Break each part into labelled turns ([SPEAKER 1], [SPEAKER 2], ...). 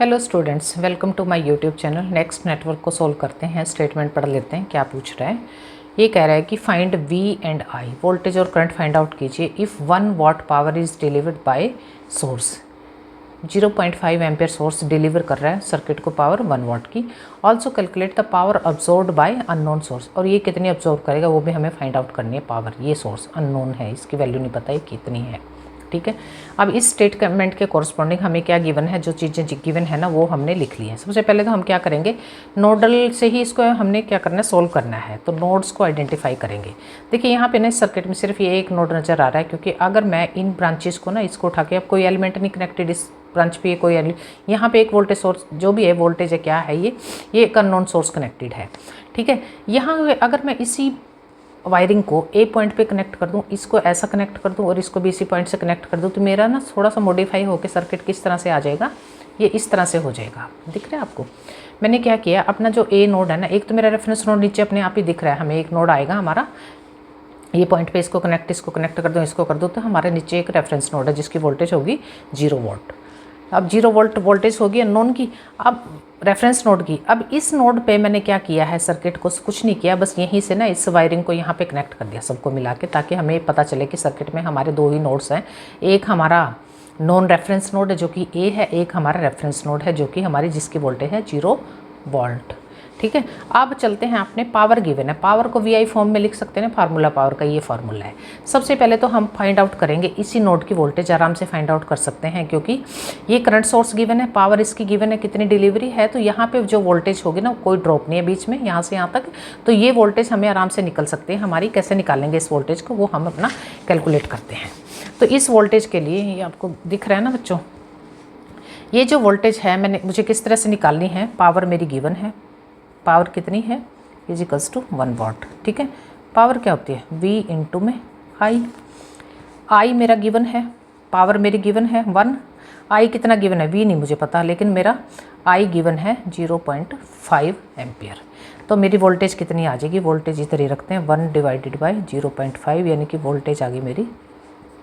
[SPEAKER 1] Hello students, welcome to my YouTube channel. Next network को solve करते हैं। Statement पढ़ लेते हैं क्या पूछ रहा है। ये कह रहा है कि find V and I, voltage और करंट फाइंड आउट कीजिए if 1 watt power is delivered by source. 0.5 ampere source deliver कर रहा है सर्किट को पावर 1 वाट की। Also calculate the power absorbed by unknown source, और ये कितनी ऑब्जॉर्व करेगा वो भी हमें फाइंड आउट करनी है पावर। ये सोर्स अननोन है, इसकी वैल्यू नहीं पता है कितनी है। ठीक है, अब इस स्टेटमेंट के कॉरस्पॉन्डिंग हमें क्या गिवन है, जो चीज़ें गिवन है ना वो हमने लिख ली है। सबसे पहले तो हम क्या करेंगे, नोडल से ही इसको हमने क्या करना है, सोल्व करना है। तो नोड्स को आइडेंटिफाई करेंगे। देखिए यहाँ पे ना इस सर्किट में सिर्फ ये एक नोड नज़र आ रहा है, क्योंकि अगर मैं इन ब्रांचेस को ना इसको उठा के, अब कोई एलिमेंट नहीं कनेक्टेड इस ब्रांच पे, कोई यहाँ पे एक वोल्टेज सोर्स जो भी है, वोल्टेज है क्या है, ये एक अननोन सोर्स कनेक्टेड है। ठीक है, यहाँ अगर मैं इसी वायरिंग को ए पॉइंट पे कनेक्ट कर दूं, इसको ऐसा कनेक्ट कर दूं और इसको भी इसी पॉइंट से कनेक्ट कर दूं, तो मेरा ना थोड़ा सा मॉडिफाई होकर सर्किट किस तरह से आ जाएगा, ये इस तरह से हो जाएगा। दिख रहा है आपको? मैंने क्या किया, अपना जो ए नोड है ना, एक तो मेरा रेफरेंस नोड नीचे अपने आप ही दिख रहा है, हमें एक नोड आएगा हमारा, ये पॉइंट पे इसको कनेक्ट कर दूँ, इसको कर दूँ, तो हमारे नीचे एक रेफरेंस नोड है जिसकी वोल्टेज होगी 0 वोल्ट। अब 0 वोल्ट वोल्टेज होगी अननोन की, अब रेफरेंस नोड की। अब इस नोड पे मैंने क्या किया है, सर्किट को कुछ नहीं किया, बस यहीं से ना इस वायरिंग को यहाँ पे कनेक्ट कर दिया सबको मिला के, ताकि हमें पता चले कि सर्किट में हमारे दो ही नोड्स हैं। एक हमारा नॉन रेफरेंस नोड है जो कि ए है, एक हमारा रेफरेंस नोड है जो कि हमारी जिसकी वोल्टेज है 0 वोल्ट। ठीक है, अब चलते हैं अपने पावर गिवन है, पावर को वी आई फॉर्म में लिख सकते हैं, फार्मूला पावर का ये फार्मूला है। सबसे पहले तो हम फाइंड आउट करेंगे इसी नोड की वोल्टेज, आराम से फाइंड आउट कर सकते हैं क्योंकि ये करंट सोर्स गिवन है, पावर इसकी गिवन है कितनी डिलीवरी है, तो यहाँ पे जो वोल्टेज होगी ना, कोई ड्रॉप नहीं है बीच में यहाँ से यहाँ तक, तो ये वोल्टेज हमें आराम से निकल सकते हैं हमारी। कैसे निकालेंगे इस वोल्टेज को, वो हम अपना कैलकुलेट करते हैं। तो इस वोल्टेज के लिए ये आपको दिख रहा है ना बच्चों, ये जो वोल्टेज है मुझे किस तरह से निकालनी है, पावर मेरी गिवन है, पावर कितनी है, इज इक्वल्स टू 1 वाट। ठीक है, पावर क्या होती है, V इंटू में आई मेरा गिवन है, पावर मेरी गिवन है 1, आई कितना गिवन है, V नहीं मुझे पता, लेकिन मेरा आई गिवन है 0.5 एम्पियर। तो मेरी वोल्टेज कितनी आ जाएगी, वोल्टेज इधर ही रखते हैं, 1 डिवाइडेड बाई 0.5, यानी कि वोल्टेज आ गई मेरी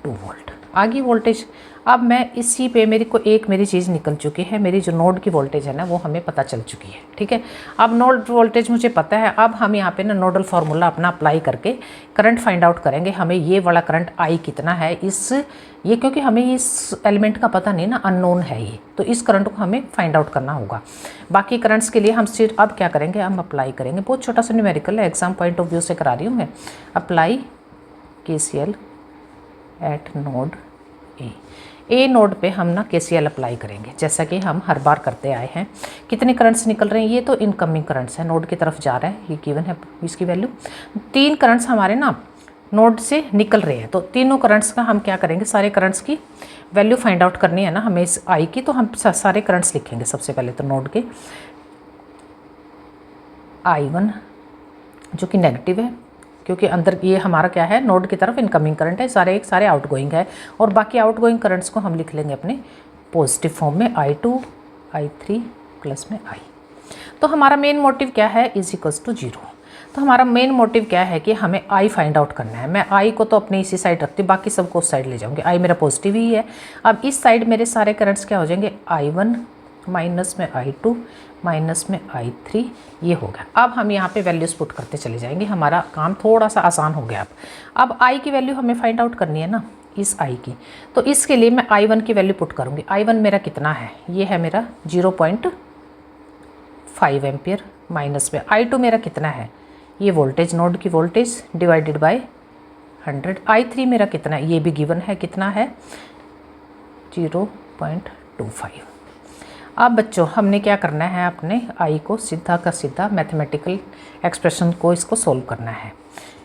[SPEAKER 1] 2 वोल्ट आ गई वोल्टेज। अब मैं इसी पे मेरी चीज़ निकल चुकी है, मेरी जो नोड की वोल्टेज है ना वो हमें पता चल चुकी है। ठीक है, अब नोड वोल्टेज मुझे पता है, अब हम यहाँ पे ना नोडल फार्मूला अपना अप्लाई करके करंट फाइंड आउट करेंगे। हमें ये वाला करंट आई कितना है ये क्योंकि हमें इस एलिमेंट का पता नहीं ना, अननोन है ये, तो इस करंट को हमें फाइंड आउट करना होगा। बाकी करंट्स के लिए हम सिर्फ अब क्या करेंगे, हम अप्लाई करेंगे, बहुत छोटा सा न्यूमेरिकल है, एग्जाम पॉइंट ऑफ व्यू से करा रही हूँ मैं। Apply KCL eight node A node पे हम ना KCL अप्लाई करेंगे, जैसा कि हम हर बार करते आए हैं। कितने करंट्स निकल रहे हैं, ये तो इनकमिंग करंट्स है, नोड की तरफ जा रहा है, ये गिवन है इसकी वैल्यू। 3 करंट्स हमारे ना नोड से निकल रहे हैं, तो तीनों करंट्स का हम क्या करेंगे, सारे करंट्स की वैल्यू फाइंड आउट करनी है ना हमें इस आई की, तो हम सारे करंट्स लिखेंगे। सबसे पहले तो नोड के I1 जो कि नेगेटिव है, क्योंकि अंदर ये हमारा क्या है, नोड की तरफ इनकमिंग करंट है, सारे आउटगोइंग है, और बाकी आउटगोइंग करंट्स को हम लिख लेंगे अपने पॉजिटिव फॉर्म में, I2 I3 प्लस में I। तो हमारा मेन मोटिव क्या है, इज इक्वल्स टू 0। तो हमारा मेन मोटिव क्या है कि हमें I फाइंड आउट करना है। मैं I को तो अपनी इसी साइड रखती हूँ, बाकी सबको उस साइड ले जाऊँगी, I मेरा पॉजिटिव ही है। अब इस साइड मेरे सारे करंट्स क्या हो जाएंगे, I1 माइनस में I2 माइनस में I3, ये हो गया। अब हम यहाँ पे वैल्यूज़ पुट करते चले जाएंगे, हमारा काम थोड़ा सा आसान हो गया। अब I की वैल्यू हमें फाइंड आउट करनी है ना, इस I की, तो इसके लिए मैं I1 की वैल्यू पुट करूँगी। I1 मेरा कितना है, ये है मेरा 0.5 एम्पियर, माइनस में I2 मेरा कितना है, ये वोल्टेज, नोड की वोल्टेज डिवाइडेड बाय 100। I3 मेरा कितना है, ये भी गिवन है, कितना है 0.25। अब बच्चों हमने क्या करना है, अपने आई को सीधा का सीधा मैथमेटिकल एक्सप्रेशन को इसको सोल्व करना है।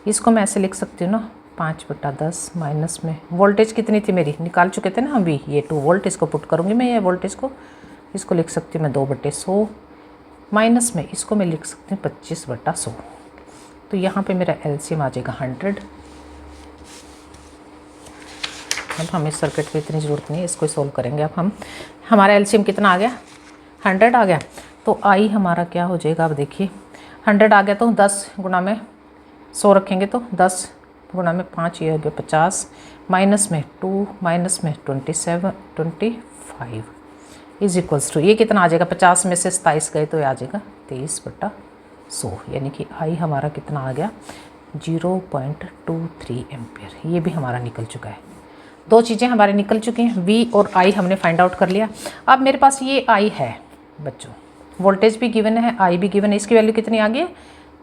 [SPEAKER 1] इसको मैं ऐसे लिख सकती हूँ ना, 5/10 माइनस में वोल्टेज कितनी थी मेरी, निकाल चुके थे ना हम भी, ये 2 वोल्ट, इसको पुट करूँगी मैं, ये वोल्टेज को, इसको लिख सकती हूँ मैं 2/100, माइनस में इसको मैं लिख सकती हूँ 25/100। तो यहाँ पर मेरा LCM आ जाएगा 100। अब हमें इस सर्किट की इतनी ज़रूरत नहीं है, इसको सोल्व करेंगे। अब हमारा एलसीएम कितना आ गया, 100 आ गया। तो आई हमारा क्या हो जाएगा, अब देखिए 100 आ गया, तो 10 गुना में 100 रखेंगे, तो 10 गुना में 5, ये हो गया 50, माइनस में 2, माइनस में 25, इज इक्वल्स टू, ये कितना आ जाएगा, 50 में से 27 गए तो ये आ जाएगा 23/100, यानी कि आई हमारा कितना आ गया 0.23 एम्पियर। ये भी हमारा निकल चुका है। दो चीज़ें हमारे निकल चुकी हैं, वी और आई हमने फाइंड आउट कर लिया। अब मेरे पास ये आई है बच्चों, वोल्टेज भी गिवन है, आई भी गिवन है, इसकी वैल्यू कितनी आ गई है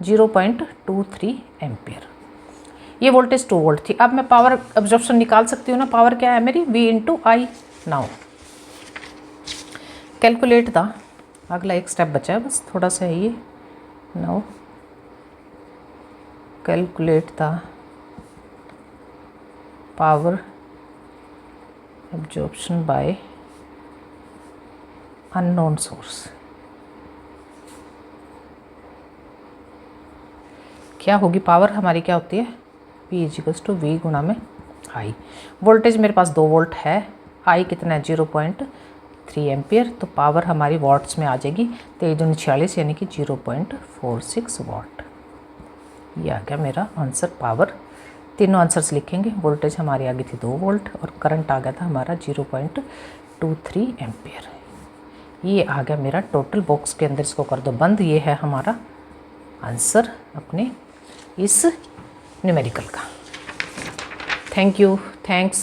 [SPEAKER 1] 0.23 एम्पियर। ये वोल्टेज 2 वोल्ट थी। अब मैं पावर एब्जॉर्प्शन निकाल सकती हूँ ना, पावर क्या है मेरी V into I. Now calculate the, अगला एक स्टेप बचा है बस, थोड़ा सा है ये। Now calculate the power absorption by unknown source. क्या होगी पावर हमारी, क्या होती है P इजिकल्स टू V गुणा में आई। वोल्टेज मेरे पास 2 वोल्ट है, आई कितना है 0.3 एम्पियर, तो पावर हमारी वॉट्स में आ जाएगी 23×46 यानी कि 0.46 वाट। ये आ गया मेरा आंसर पावर। तीनों आंसर्स लिखेंगे। वोल्टेज हमारी आ गई थी 2 वोल्ट और करंट आ गया था हमारा 0.23 एम्पियर। ये आ गया मेरा टोटल। बॉक्स के अंदर इसको कर दो बंद। ये है हमारा आंसर अपने इस न्यूमेरिकल का। Thank you, thanks.